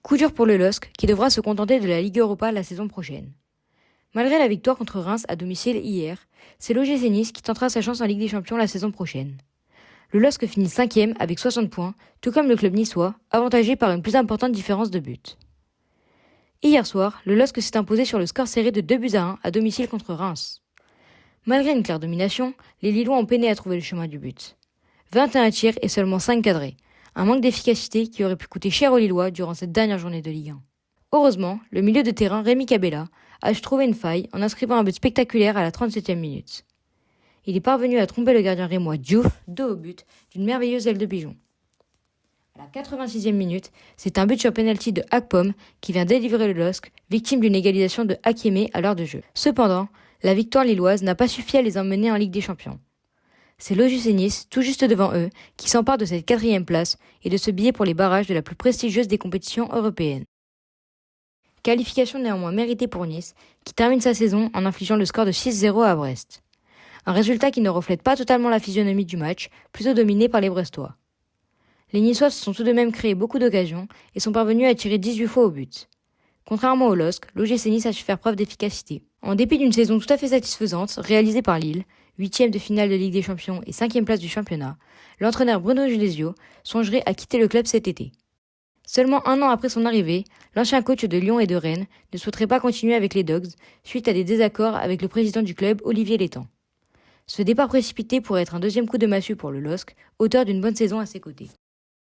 Coup dur pour le LOSC, qui devra se contenter de la Ligue Europa la saison prochaine. Malgré la victoire contre Reims à domicile hier, c'est l'OGC Nice qui tentera sa chance en Ligue des Champions la saison prochaine. Le LOSC finit 5e avec 60 points, tout comme le club niçois, avantagé par une plus importante différence de but. Hier soir, le LOSC s'est imposé sur le score serré de 2-1 à domicile contre Reims. Malgré une claire domination, les Lillois ont peiné à trouver le chemin du but. 21 tirs et seulement 5 cadrés, un manque d'efficacité qui aurait pu coûter cher aux Lillois durant cette dernière journée de Ligue 1. Heureusement, le milieu de terrain Rémi Cabella a su trouver une faille en inscrivant un but spectaculaire à la 37e minute. Il est parvenu à tromper le gardien rémois Diouf, dos au but, d'une merveilleuse aile de pigeon. À la 86e minute, c'est un but sur penalty de Akpom qui vient délivrer le LOSC, victime d'une égalisation de Hakeme à l'heure de jeu. Cependant, la victoire lilloise n'a pas suffi à les emmener en Ligue des Champions. C'est l'OGC Nice, tout juste devant eux, qui s'empare de cette 4e place et de ce billet pour les barrages de la plus prestigieuse des compétitions européennes. Qualification néanmoins méritée pour Nice, qui termine sa saison en infligeant le score de 6-0 à Brest. Un résultat qui ne reflète pas totalement la physionomie du match, plutôt dominé par les Brestois. Les Niçois se sont tout de même créé beaucoup d'occasions et sont parvenus à tirer 18 fois au but. Contrairement au LOSC, l'OGC Nice a su faire preuve d'efficacité. En dépit d'une saison tout à fait satisfaisante, réalisée par Lille, 8e de finale de Ligue des Champions et 5e place du championnat, l'entraîneur Bruno Genesio songerait à quitter le club cet été. Seulement un an après son arrivée, l'ancien coach de Lyon et de Rennes ne souhaiterait pas continuer avec les Dogs suite à des désaccords avec le président du club, Olivier Létang. Ce départ précipité pourrait être un deuxième coup de massue pour le LOSC, auteur d'une bonne saison à ses côtés.